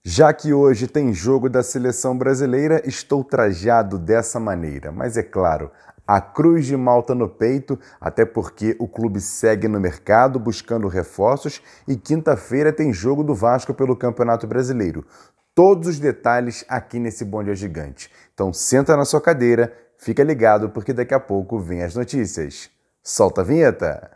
Já que hoje tem jogo da seleção brasileira, estou trajado dessa maneira. Mas é claro, a Cruz de Malta no peito, até porque o clube segue no mercado buscando reforços e quinta-feira tem jogo do Vasco pelo Campeonato Brasileiro. Todos os detalhes aqui nesse Bom Dia Gigante. Então senta na sua cadeira, fica ligado porque daqui a pouco vem as notícias. Solta a vinheta!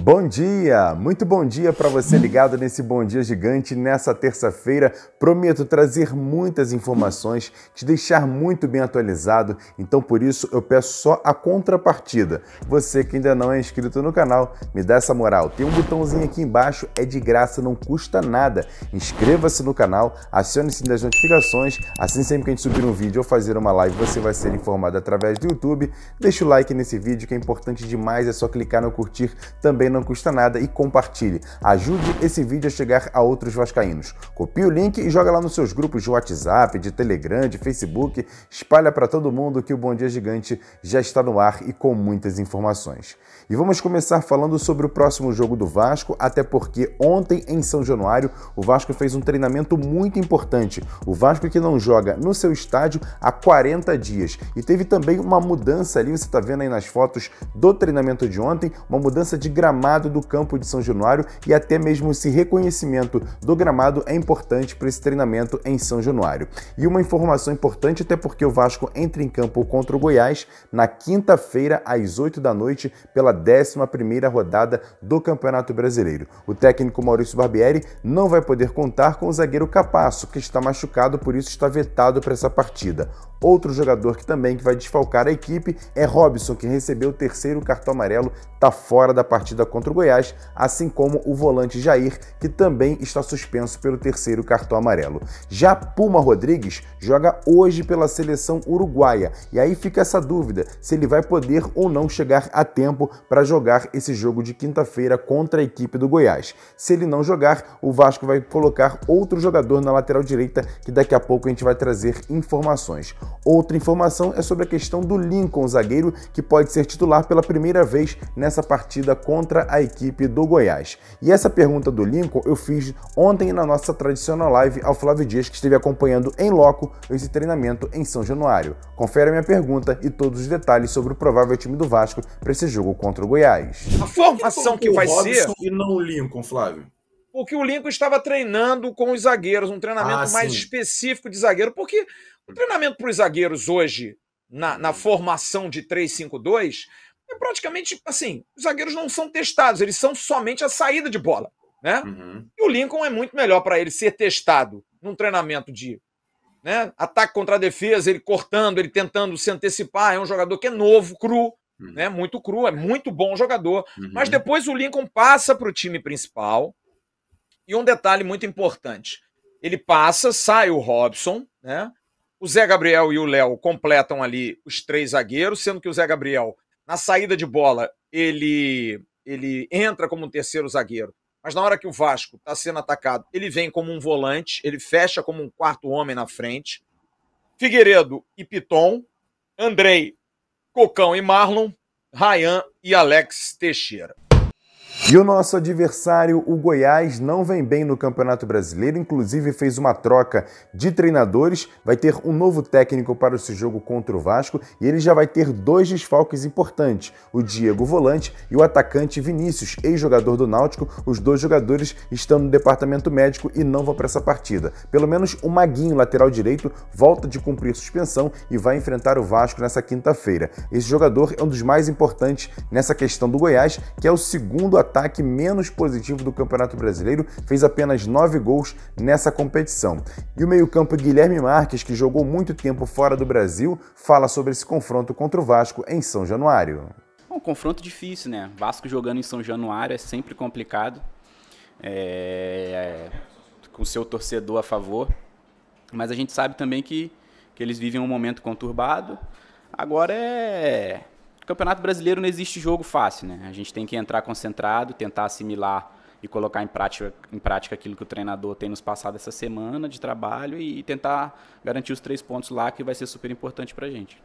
Bom dia! Muito bom dia para você ligado nesse Bom Dia Gigante nessa terça-feira. Prometo trazer muitas informações, te deixar muito bem atualizado, então por isso eu peço só a contrapartida. Você que ainda não é inscrito no canal, me dá essa moral. Tem um botãozinho aqui embaixo, é de graça, não custa nada. Inscreva-se no canal, acione o sininho das notificações, assim sempre que a gente subir um vídeo ou fazer uma live, você vai ser informado através do YouTube. Deixa o like nesse vídeo que é importante demais, é só clicar no curtir, também não custa nada, e compartilhe. Ajude esse vídeo a chegar a outros vascaínos. Copie o link e joga lá nos seus grupos de WhatsApp, de Telegram, de Facebook. Espalha para todo mundo que o Bom Dia Gigante já está no ar e com muitas informações. E vamos começar falando sobre o próximo jogo do Vasco, até porque ontem em São Januário o Vasco fez um treinamento muito importante. O Vasco que não joga no seu estádio há 40 dias. E teve também uma mudança ali, você está vendo aí nas fotos do treinamento de ontem, uma mudança de gramado do campo de São Januário, e até mesmo esse reconhecimento do gramado é importante para esse treinamento em São Januário. E uma informação importante, até porque o Vasco entra em campo contra o Goiás na quinta-feira às 8 da noite pela 11ª rodada do Campeonato Brasileiro. O técnico Maurício Barbieri não vai poder contar com o zagueiro Capasso, que está machucado, por isso está vetado para essa partida. Outro jogador que também vai desfalcar a equipe é Robson, que recebeu o 3º cartão amarelo, está fora da partida contra o Goiás, assim como o volante Jair, que também está suspenso pelo 3º cartão amarelo. Já Puma Rodrigues joga hoje pela seleção uruguaia, e aí fica essa dúvida se ele vai poder ou não chegar a tempo para jogar esse jogo de quinta-feira contra a equipe do Goiás. Se ele não jogar, o Vasco vai colocar outro jogador na lateral direita, que daqui a pouco a gente vai trazer informações. Outra informação é sobre a questão do Lincoln, zagueiro que pode ser titular pela primeira vez nessa partida contra a equipe do Goiás. E essa pergunta do Lincoln eu fiz ontem na nossa tradicional live ao Flávio Dias, que esteve acompanhando em loco esse treinamento em São Januário. Confere a minha pergunta e todos os detalhes sobre o provável time do Vasco para esse jogo contra o Goiás. A formação que vai ser... E não o Lincoln, Flávio? Porque o Lincoln estava treinando com os zagueiros, um treinamento mais específico de zagueiro, porque o treinamento para os zagueiros hoje, na formação de 3-5-2, é praticamente assim, os zagueiros não são testados, eles são somente a saída de bola, né? E o Lincoln é muito melhor para ele ser testado num treinamento de ataque contra a defesa, ele cortando, ele tentando se antecipar, é um jogador que é novo, cru, né? Muito cru, é muito bom jogador, mas depois o Lincoln passa para o time principal. E um detalhe muito importante, ele passa, sai o Robson, né? O Zé Gabriel e o Léo completam ali os 3 zagueiros, sendo que o Zé Gabriel, na saída de bola, ele entra como um 3º zagueiro, mas na hora que o Vasco está sendo atacado, ele vem como um volante, ele fecha como um 4º homem na frente. Figueiredo e Piton, Andrei, Cocão e Marlon, Ryan e Alex Teixeira. E o nosso adversário, o Goiás, não vem bem no Campeonato Brasileiro, inclusive fez uma troca de treinadores, vai ter um novo técnico para esse jogo contra o Vasco e ele já vai ter 2 desfalques importantes, o Diego volante e o atacante Vinícius, ex-jogador do Náutico. Os 2 jogadores estão no departamento médico e não vão para essa partida. Pelo menos o Maguinho, lateral direito, volta de cumprir suspensão e vai enfrentar o Vasco nessa quinta-feira. Esse jogador é um dos mais importantes nessa questão do Goiás, que é o segundo ataque ataque menos positivo do Campeonato Brasileiro, fez apenas 9 gols nessa competição. E o meio-campo Guilherme Marques, que jogou muito tempo fora do Brasil, fala sobre esse confronto contra o Vasco em São Januário. Um confronto difícil, né? Vasco jogando em São Januário é sempre complicado, com o seu torcedor a favor, mas a gente sabe também que eles vivem um momento conturbado. Agora o Campeonato Brasileiro não existe jogo fácil, né? A gente tem que entrar concentrado, tentar assimilar e colocar em prática aquilo que o treinador tem nos passado essa semana de trabalho e tentar garantir os 3 pontos lá, que vai ser super importante pra gente.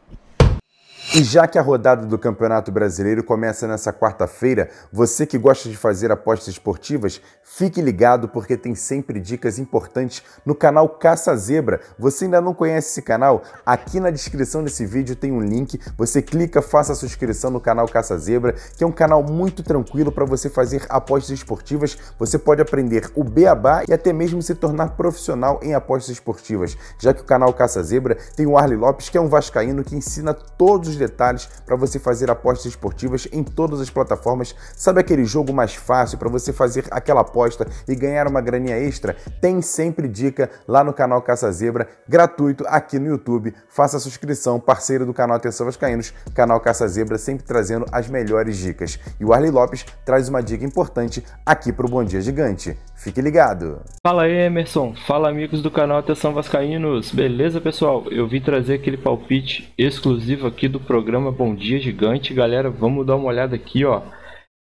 E já que a rodada do Campeonato Brasileiro começa nessa quarta-feira, você que gosta de fazer apostas esportivas, fique ligado porque tem sempre dicas importantes no canal Caça Zebra. Você ainda não conhece esse canal? Aqui na descrição desse vídeo tem um link, você clica, faça a sua inscrição no canal Caça Zebra, que é um canal muito tranquilo para você fazer apostas esportivas. Você pode aprender o beabá e até mesmo se tornar profissional em apostas esportivas, já que o canal Caça Zebra tem o Arley Lopes, que é um vascaíno que ensina todos os detalhes para você fazer apostas esportivas em todas as plataformas. Sabe aquele jogo mais fácil para você fazer aquela aposta e ganhar uma graninha extra? Tem sempre dica lá no canal Caça Zebra, gratuito aqui no YouTube. Faça a sua inscrição, parceiro do canal Atenção Vascaínos, canal Caça Zebra, sempre trazendo as melhores dicas. E o Arley Lopes traz uma dica importante aqui para o Bom Dia Gigante. Fique ligado! Fala aí, Emerson. Fala, amigos do canal Atenção Vascaínos. Beleza, pessoal? Eu vim trazer aquele palpite exclusivo aqui do programa Bom Dia Gigante. Galera, vamos dar uma olhada aqui, ó.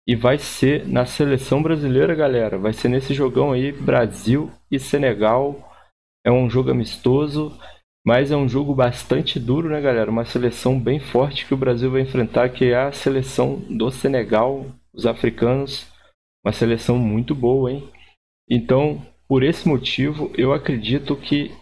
E vai ser na seleção brasileira, galera. Vai ser nesse jogão aí, Brasil e Senegal. É um jogo amistoso, mas é um jogo bastante duro, né, galera? Uma seleção bem forte que o Brasil vai enfrentar, que é a seleção do Senegal, os africanos. Uma seleção muito boa, hein? Então, por esse motivo, eu acredito que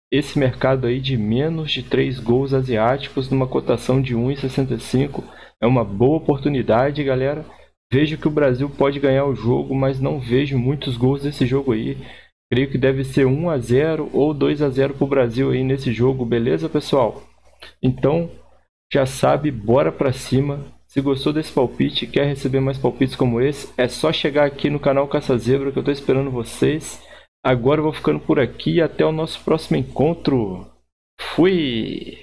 esse mercado aí de menos de 3 gols asiáticos numa cotação de 1,65 é uma boa oportunidade, galera. Vejo que o Brasil pode ganhar o jogo, mas não vejo muitos gols nesse jogo aí. Creio que deve ser 1-0 ou 2-0 para o Brasil aí nesse jogo, beleza, pessoal? Então, já sabe, bora pra cima. Se gostou desse palpite e quer receber mais palpites como esse, é só chegar aqui no canal Caça Zebra que eu estou esperando vocês. Agora eu vou ficando por aqui e até o nosso próximo encontro. Fui!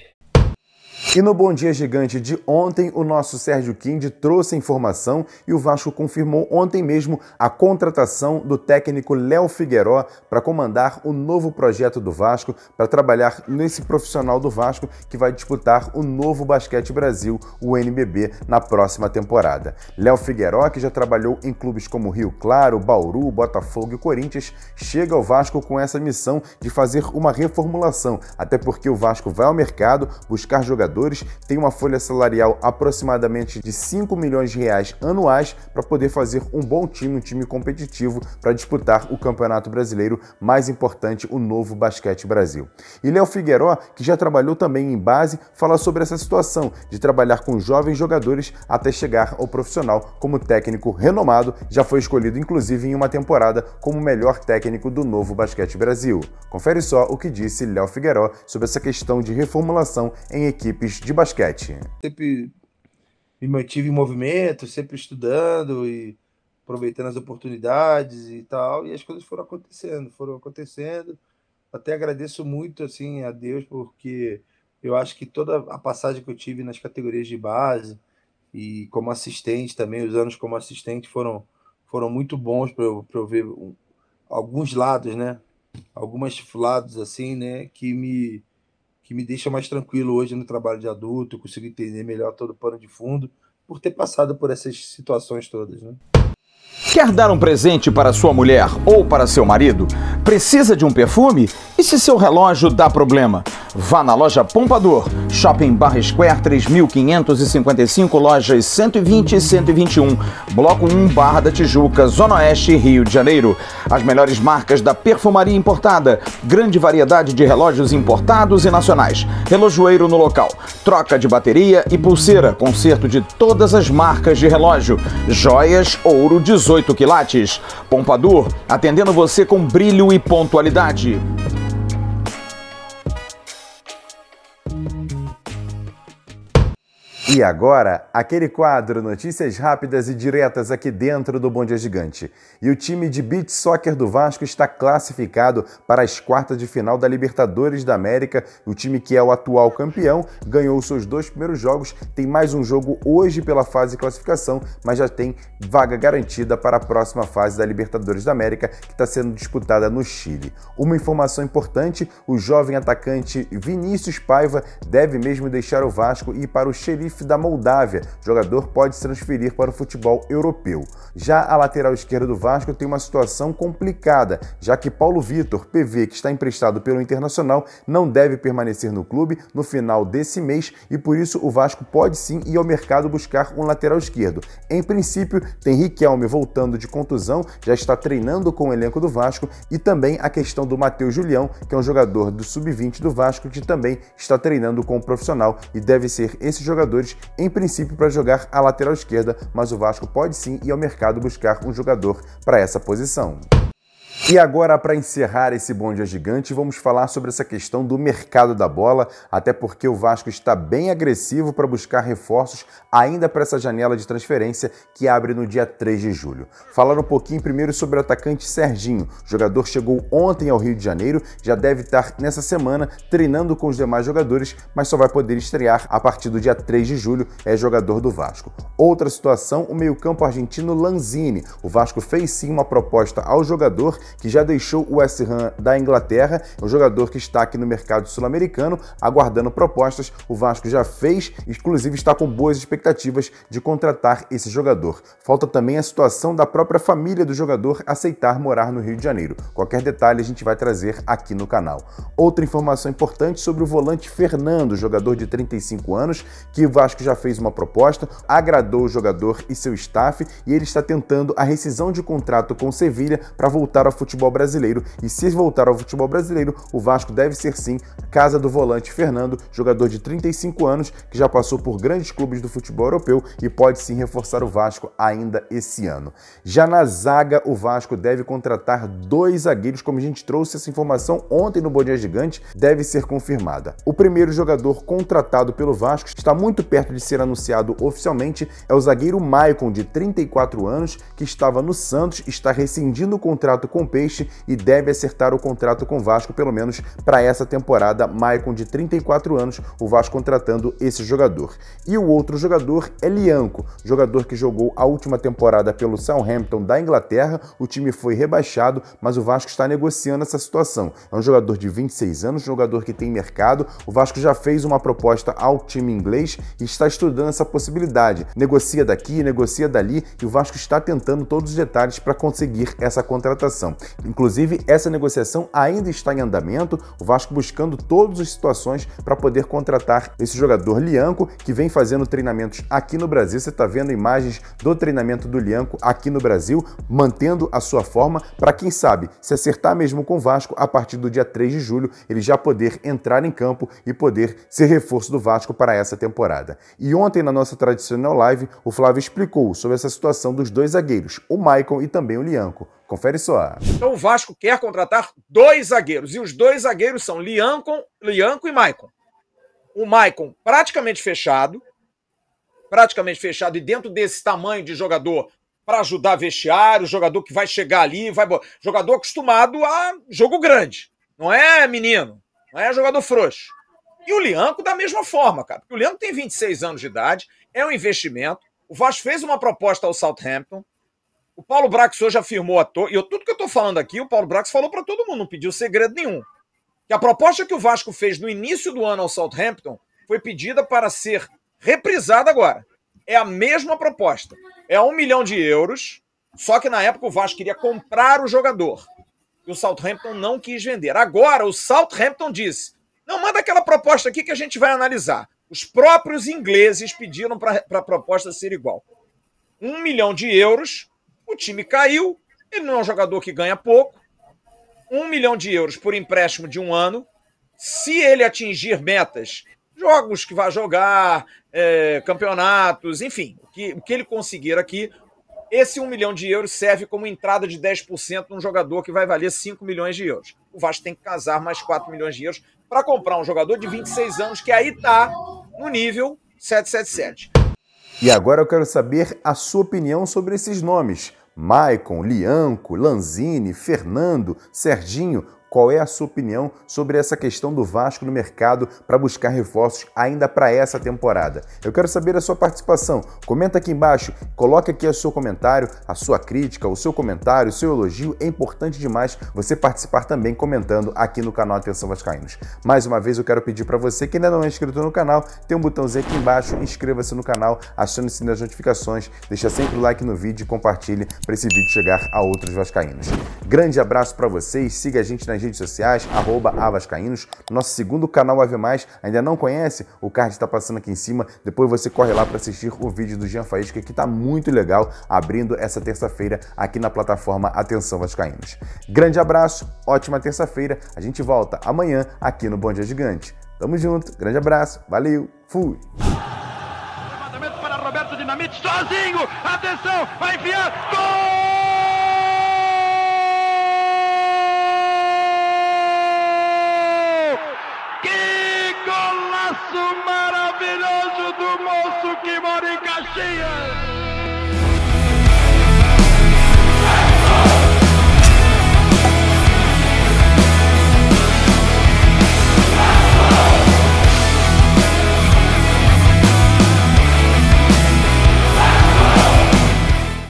E no Bom Dia Gigante de ontem, o nosso Sérgio Kind trouxe a informação e o Vasco confirmou ontem mesmo a contratação do técnico Léo Figueiró para comandar o novo projeto do Vasco, para trabalhar nesse profissional do Vasco que vai disputar o novo Basquete Brasil, o NBB, na próxima temporada. Léo Figueiró, que já trabalhou em clubes como Rio Claro, Bauru, Botafogo e Corinthians, chega ao Vasco com essa missão de fazer uma reformulação, até porque o Vasco vai ao mercado buscar jogadores, tem uma folha salarial aproximadamente de 5 milhões de reais anuais para poder fazer um bom time, um time competitivo para disputar o Campeonato Brasileiro mais importante, o novo Basquete Brasil. E Léo Figueiró, que já trabalhou também em base, fala sobre essa situação de trabalhar com jovens jogadores até chegar ao profissional como técnico renomado, já foi escolhido inclusive em uma temporada como o melhor técnico do novo Basquete Brasil. Confere só o que disse Léo Figueiró sobre essa questão de reformulação em equipes de basquete. Sempre me mantive em movimento, sempre estudando e aproveitando as oportunidades e tal, e as coisas foram acontecendo. Até agradeço muito assim a Deus, porque eu acho que toda a passagem que eu tive nas categorias de base e como assistente também, os anos como assistente foram muito bons para eu ver alguns lados, né? Alguns lados assim, né, que me deixa mais tranquilo hoje no trabalho de adulto, consigo entender melhor todo o pano de fundo, por ter passado por essas situações todas, né? Quer dar um presente para sua mulher ou para seu marido? Precisa de um perfume? E se seu relógio dá problema? Vá na loja Pompador, Shopping Barra Square 3555, lojas 120 e 121, Bloco 1, Barra da Tijuca, Zona Oeste, Rio de Janeiro. As melhores marcas da perfumaria importada, grande variedade de relógios importados e nacionais, relojoeiro no local, troca de bateria e pulseira, conserto de todas as marcas de relógio, joias, ouro 18 quilates. Pompador, atendendo você com brilho e pontualidade. E agora, aquele quadro Notícias Rápidas e Diretas aqui dentro do Bom Dia Gigante. E o time de beach soccer do Vasco está classificado para as quartas de final da Libertadores da América. O time que é o atual campeão ganhou os seus 2 primeiros jogos, tem mais um jogo hoje pela fase de classificação, mas já tem vaga garantida para a próxima fase da Libertadores da América, que está sendo disputada no Chile. Uma informação importante, o jovem atacante Vinícius Paiva deve mesmo deixar o Vasco e ir para o Xerife da Moldávia. O jogador pode se transferir para o futebol europeu. Já a lateral esquerda do Vasco tem uma situação complicada, já que Paulo Vitor, PV, que está emprestado pelo Internacional, não deve permanecer no clube no final desse mês e por isso o Vasco pode sim ir ao mercado buscar um lateral esquerdo. Em princípio, tem Riquelme voltando de contusão, já está treinando com o elenco do Vasco, e também a questão do Matheus Julião, que é um jogador do Sub-20 do Vasco, que também está treinando com o profissional e deve ser esses jogadores em princípio para jogar a lateral esquerda, mas o Vasco pode sim ir ao mercado buscar um jogador para essa posição. E agora, para encerrar esse Bom Dia Gigante, vamos falar sobre essa questão do mercado da bola, até porque o Vasco está bem agressivo para buscar reforços ainda para essa janela de transferência que abre no dia 3 de julho. Falando um pouquinho primeiro sobre o atacante Serginho. O jogador chegou ontem ao Rio de Janeiro, já deve estar nessa semana treinando com os demais jogadores, mas só vai poder estrear a partir do dia 3 de julho, é jogador do Vasco. Outra situação, o meio-campo argentino Lanzini. O Vasco fez sim uma proposta ao jogador, que já deixou o West Ham da Inglaterra, é um jogador que está aqui no mercado sul-americano, aguardando propostas. O Vasco já fez, inclusive está com boas expectativas de contratar esse jogador. Falta também a situação da própria família do jogador aceitar morar no Rio de Janeiro. Qualquer detalhe a gente vai trazer aqui no canal. Outra informação importante sobre o volante Fernando, jogador de 35 anos, que o Vasco já fez uma proposta, agradou o jogador e seu staff, e ele está tentando a rescisão de contrato com o Sevilha para voltar ao futebol brasileiro, e se voltar ao futebol brasileiro, o Vasco deve ser sim casa do volante Fernando, jogador de 35 anos, que já passou por grandes clubes do futebol europeu e pode sim reforçar o Vasco ainda esse ano. Já na zaga, o Vasco deve contratar 2 zagueiros, como a gente trouxe essa informação ontem no Bom Dia Gigante, deve ser confirmada. O primeiro jogador contratado pelo Vasco, está muito perto de ser anunciado oficialmente, é o zagueiro Maicon, de 34 anos, que estava no Santos, está rescindindo o contrato com o Peixe e deve acertar o contrato com o Vasco, pelo menos para essa temporada. Maicon, de 34 anos, o Vasco contratando esse jogador. E o outro jogador é Lianco, jogador que jogou a última temporada pelo Southampton da Inglaterra. O time foi rebaixado, mas o Vasco está negociando essa situação. É um jogador de 26 anos, jogador que tem mercado. O Vasco já fez uma proposta ao time inglês e está estudando essa possibilidade. Negocia daqui, negocia dali, e o Vasco está tentando todos os detalhes para conseguir essa contratação. Inclusive, essa negociação ainda está em andamento, o Vasco buscando todas as situações para poder contratar esse jogador Lianco, que vem fazendo treinamentos aqui no Brasil. Você está vendo imagens do treinamento do Lianco aqui no Brasil, mantendo a sua forma, para quem sabe, se acertar mesmo com o Vasco, a partir do dia 3 de julho, ele já poder entrar em campo e poder ser reforço do Vasco para essa temporada. E ontem, na nossa tradicional live, o Flávio explicou sobre essa situação dos 2 zagueiros, o Maicon e também o Lianco. Confere só. Então o Vasco quer contratar 2 zagueiros, e os 2 zagueiros são Lianco e Maicon. O Maicon praticamente fechado, e dentro desse tamanho de jogador para ajudar vestiário, jogador que vai chegar ali, jogador acostumado a jogo grande, não é menino, não é jogador frouxo. E o Lianco da mesma forma, cara, porque o Lianco tem 26 anos de idade, é um investimento. O Vasco fez uma proposta ao Southampton. O Paulo Brax hoje afirmou e tudo que eu estou falando aqui, o Paulo Brax falou para todo mundo, não pediu segredo nenhum. Que a proposta que o Vasco fez no início do ano ao Southampton foi pedida para ser reprisada agora. É a mesma proposta. É 1 milhão de euros, só que na época o Vasco queria comprar o jogador. E o Southampton não quis vender. Agora o Southampton disse, não, manda aquela proposta aqui que a gente vai analisar. Os próprios ingleses pediram para a proposta ser igual. 1 milhão de euros... O time caiu, ele não é um jogador que ganha pouco, 1 milhão de euros por empréstimo de 1 ano, se ele atingir metas, jogos que vai jogar, campeonatos, enfim, o que ele conseguir aqui, esse 1 milhão de euros serve como entrada de 10% num jogador que vai valer 5 milhões de euros. O Vasco tem que casar mais 4 milhões de euros para comprar um jogador de 26 anos, que aí está no nível 777. E agora eu quero saber a sua opinião sobre esses nomes. Maicon, Lianco, Lanzini, Fernando, Serginho. Qual é a sua opinião sobre essa questão do Vasco no mercado para buscar reforços ainda para essa temporada? Eu quero saber a sua participação. Comenta aqui embaixo, coloque aqui o seu comentário, a sua crítica, o seu comentário, o seu elogio. É importante demais você participar também comentando aqui no canal Atenção Vascaínos. Mais uma vez eu quero pedir para você que ainda não é inscrito no canal, tem um botãozinho aqui embaixo, inscreva-se no canal, acione o sininho das notificações, deixa sempre o like no vídeo e compartilhe para esse vídeo chegar a outros vascaínos. Grande abraço para vocês, siga a gente nas redes sociais, @avascaínos, nosso segundo canal Ave Mais, ainda não conhece? O card está passando aqui em cima, depois você corre lá para assistir o vídeo do Jean Faísca, que está muito legal, abrindo essa terça-feira aqui na plataforma Atenção Vascaínos. Grande abraço, ótima terça-feira, a gente volta amanhã aqui no Bom Dia Gigante. Tamo junto, grande abraço, valeu, fui! Levantamento para Roberto Dinamite, sozinho, atenção, vai enfiar, gol! Maravilhoso do moço que mora em Caxias!